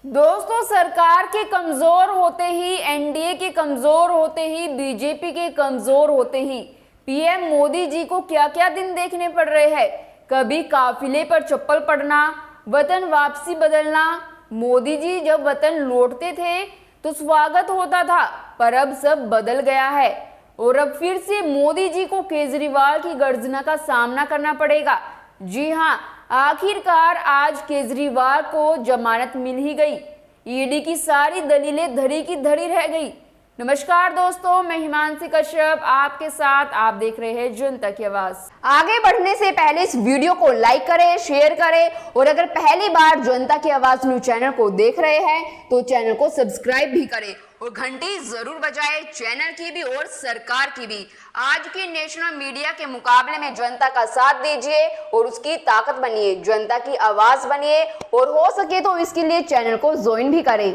दोस्तों, सरकार के कमजोर होते ही, एनडीए के कमजोर होते ही, बीजेपी के कमजोर होते ही पीएम मोदी जी को क्या क्या दिन देखने पड़ रहे हैं। कभी काफिले पर चप्पल पड़ना, वतन वापसी बदलना। मोदी जी जब वतन लौटते थे तो स्वागत होता था, पर अब सब बदल गया है और अब फिर से मोदी जी को केजरीवाल की गर्जना का सामना करना पड़ेगा। जी हाँ, आखिरकार आज केजरीवाल को जमानत मिल ही गई। ईडी की सारी दलीलें धरी की धरी रह गई। नमस्कार दोस्तों, मैं हिमांशी कश्यप आपके साथ, आप देख रहे हैं जनता की आवाज। आगे बढ़ने से पहले इस वीडियो को लाइक करें, शेयर करें और अगर पहली बार जनता की आवाज न्यूज चैनल को देख रहे हैं तो चैनल को सब्सक्राइब भी करें और घंटी जरूर बजाएं, चैनल की भी और सरकार की भी। आज की नेशनल मीडिया के मुकाबले में जनता का साथ दीजिए और उसकी ताकत बनिए, जनता की आवाज बनिए और हो सके तो इसके लिए चैनल को ज्वाइन भी करें।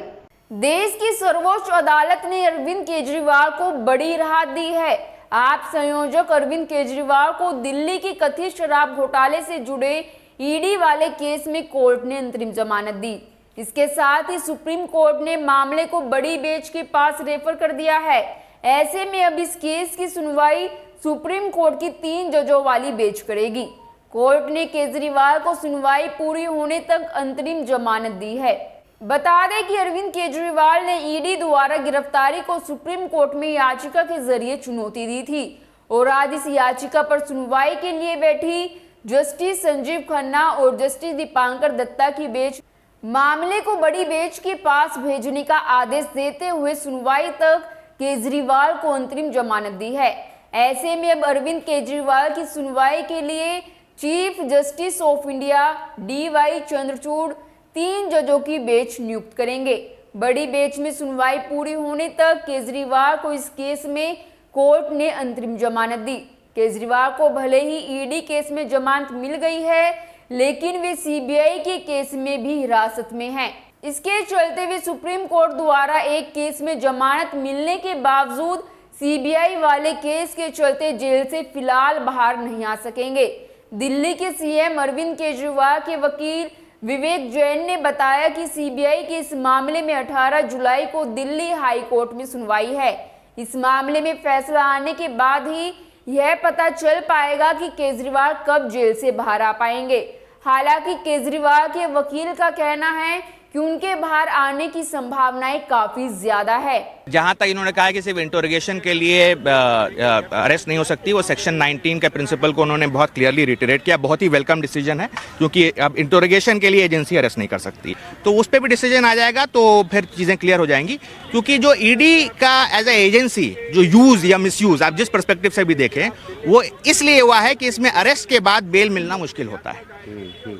देश की सर्वोच्च अदालत ने अरविंद केजरीवाल को बड़ी राहत दी है। आप संयोजक अरविंद केजरीवाल को दिल्ली की कथित शराब घोटाले से जुड़े ईडी वाले केस में कोर्ट ने अंतरिम जमानत दी। इसके साथ ही सुप्रीम कोर्ट ने मामले को बड़ी बेंच के पास रेफर कर दिया है। ऐसे में अब इस केस की सुनवाई सुप्रीम कोर्ट की 3 जजों वाली बेंच करेगी। कोर्ट ने केजरीवाल को सुनवाई पूरी होने तक अंतरिम जमानत दी है। बता दें कि अरविंद केजरीवाल ने ईडी द्वारा गिरफ्तारी को सुप्रीम कोर्ट में याचिका के जरिए चुनौती दी थी और आज इस याचिका पर सुनवाई के लिए बैठी जस्टिस संजीव खन्ना और जस्टिस दीपांकर दत्ता की बेंच मामले को बड़ी बेंच के पास भेजने का आदेश देते हुए सुनवाई तक केजरीवाल को अंतरिम जमानत दी है। ऐसे में अब अरविंद केजरीवाल की सुनवाई के लिए chief justice of India DY Chandrachud 3 जजों की बेंच नियुक्त करेंगे। बड़ी बेंच में सुनवाई पूरी होने तक केजरीवाल को इस केस में कोर्ट ने अंतरिम जमानत दी। केजरीवाल को भले ही ईडी केस में जमानत मिल गई है, लेकिन वे सीबीआई के केस में भी हिरासत में हैं। इसके चलते वे सुप्रीम कोर्ट द्वारा एक केस में जमानत मिलने के बावजूद सीबीआई वाले केस के चलते जेल से फिलहाल बाहर नहीं आ सकेंगे। दिल्ली के सीएम अरविंद केजरीवाल के वकील विवेक जैन ने बताया कि सीबीआई के इस मामले में 18 जुलाई को दिल्ली हाई कोर्ट में सुनवाई है। इस मामले में फैसला आने के बाद ही यह पता चल पाएगा कि केजरीवाल कब जेल से बाहर आ पाएंगे। हालांकि केजरीवाल के वकील का कहना है कि उनके बाहर आने की संभावनाएं काफी ज्यादा है। जहां तक इन्होंने कहा कि सिर्फ इंटरोगेशन के लिए अरेस्ट नहीं हो सकती, वो सेक्शन 19 के प्रिंसिपल को उन्होंने बहुत क्लियरली रिटरेट किया। बहुत ही वेलकम डिसीजन है, क्योंकि अब इंटरोगेशन के लिए एजेंसी अरेस्ट नहीं कर सकती, तो उस पर भी डिसीजन आ जाएगा तो फिर चीजें क्लियर हो जाएंगी। क्योंकि जो ईडी का एज ए एजेंसी जो यूज या मिसयूज आप जिस परस्पेक्टिव से भी देखें, वो इसलिए हुआ है कि इसमें अरेस्ट के बाद बेल मिलना मुश्किल होता है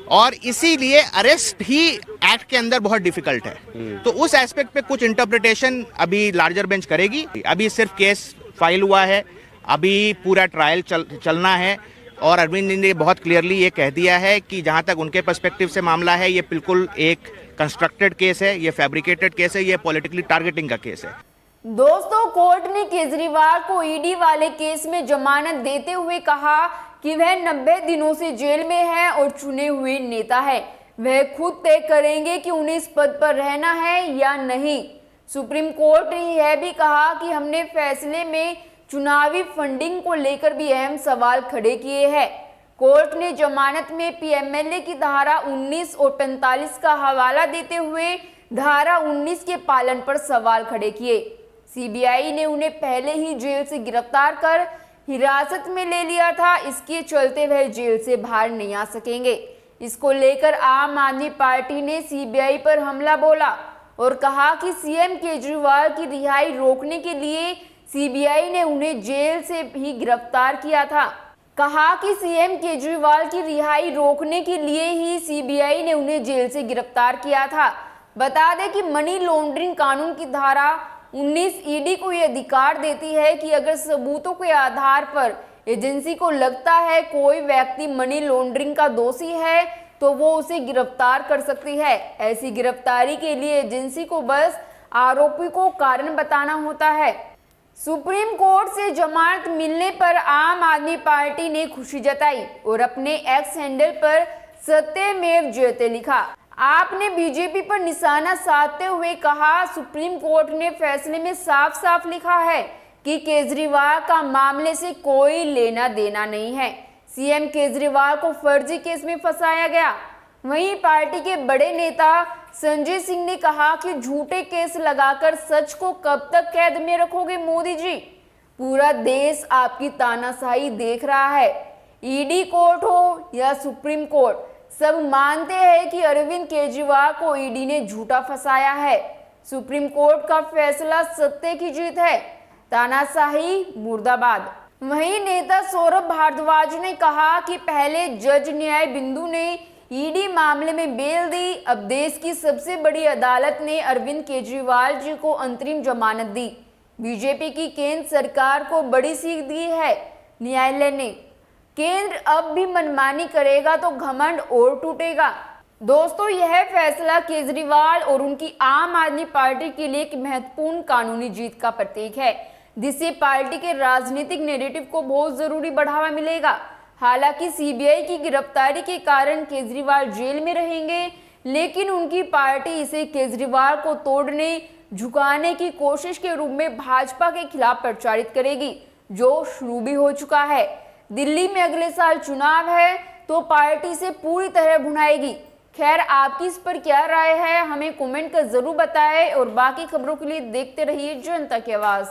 और इसीलिए अरेस्ट ही एक्ट के अंदर बहुत डिफिकल्ट है। तो उस एस्पेक्ट पे कुछ इंटरप्रिटेशन अभी लार्जर बेंच करेगी। अभी सिर्फ केस फाइल हुआ है, अभी पूरा ट्रायल चलना है और अरविंद ने बहुत क्लियरली ये कह दिया है कि जहां तक उनके पर्सपेक्टिव से मामला है, ये बिल्कुल एक कंस्ट्रक्टेड केस है, ये फैब्रिकेटेड केस है, ये पॉलिटिकली टारगेटिंग का केस है। दोस्तों, कोर्ट ने केजरीवाल को ईडी वाले केस में जमानत देते हुए कहा कि वह 90 दिनों से जेल में है और चुने हुए नेता है। वह खुद तय करेंगे कि उन्हें इस पद पर रहना है या नहीं। सुप्रीम कोर्ट ने यह भी कहा कि हमने फैसले में चुनावी फंडिंग को लेकर भी अहम सवाल खड़े किए हैं। कोर्ट ने जमानत में पीएमएलए की धारा 19 और 45 का हवाला देते हुए धारा 19 के पालन पर सवाल खड़े किए। सीबीआई ने उन्हें पहले ही जेल से गिरफ्तार कर हिरासत में ले लिया था, इसके चलते वह जेल से बाहर नहीं आ सकेंगे। इसको लेकर आम आदमी पार्टी ने सीबीआई पर हमला बोला और कहा कि सीएम केजरीवाल की रिहाई रोकने के लिए सीबीआई ने उन्हें जेल से भी गिरफ्तार किया था। कहा कि सीएम केजरीवाल की रिहाई रोकने के लिए ही सीबीआई ने उन्हें जेल से गिरफ्तार किया था। बता दें कि मनी लॉन्ड्रिंग कानून की धारा 19 ईडी को यह अधिकार देती है कि अगर सबूतों के आधार पर एजेंसी को लगता है कोई व्यक्ति मनी लॉन्ड्रिंग का दोषी है तो वो उसे गिरफ्तार कर सकती है। ऐसी गिरफ्तारी के लिए एजेंसी को बस आरोपी को कारण बताना होता है। सुप्रीम कोर्ट से जमानत मिलने पर आम आदमी पार्टी ने खुशी जताई और अपने एक्स हैंडल पर सत्यमेव जयते लिखा। आपने बीजेपी पर निशाना साधते हुए कहा, सुप्रीम कोर्ट ने फैसले में साफ साफ लिखा है कि केजरीवाल का मामले से कोई लेना देना नहीं है। सीएम केजरीवाल को फर्जी केस में फंसाया गया। वहीं पार्टी के बड़े नेता संजय सिंह ने कहा कि झूठे केस लगाकर सच को कब तक कैद में रखोगे मोदी जी? पूरा देश आपकी तानाशाही देख रहा है। ईडी कोर्ट हो या सुप्रीम कोर्ट, सब मानते हैं कि अरविंद केजरीवाल को ईडी ने झूठा फंसाया है। सुप्रीम कोर्ट का फैसला सत्य की जीत है। तानाशाही मुर्दाबाद। वहीं नेता सौरभ भारद्वाज ने कहा कि पहले जज न्याय बिंदु ने ईडी मामले में बेल दी, अब देश की सबसे बड़ी अदालत ने अरविंद केजरीवाल जी को अंतरिम जमानत दी। बीजेपी की केंद्र सरकार को बड़ी सीख दी है न्यायालय ने। केंद्र अब भी मनमानी करेगा तो घमंड और टूटेगा। दोस्तों, यह फैसला केजरीवाल और उनकी आम आदमी पार्टी के लिए एक महत्वपूर्ण कानूनी जीत का प्रतीक है, जिससे पार्टी के राजनीतिक नैरेटिव को बहुत जरूरी बढ़ावा मिलेगा। हालांकि सीबीआई की गिरफ्तारी के कारण केजरीवाल जेल में रहेंगे, लेकिन उनकी पार्टी इसे केजरीवाल को तोड़ने, झुकाने की कोशिश के रूप में भाजपा के खिलाफ प्रचारित करेगी, जो शुरू भी हो चुका है। दिल्ली में अगले साल चुनाव है तो पार्टी से पूरी तरह भुनाएगी। खैर, आपकी इस पर क्या राय है, हमें कमेंट कर जरूर बताएं और बाकी खबरों के लिए देखते रहिए जनता की आवाज।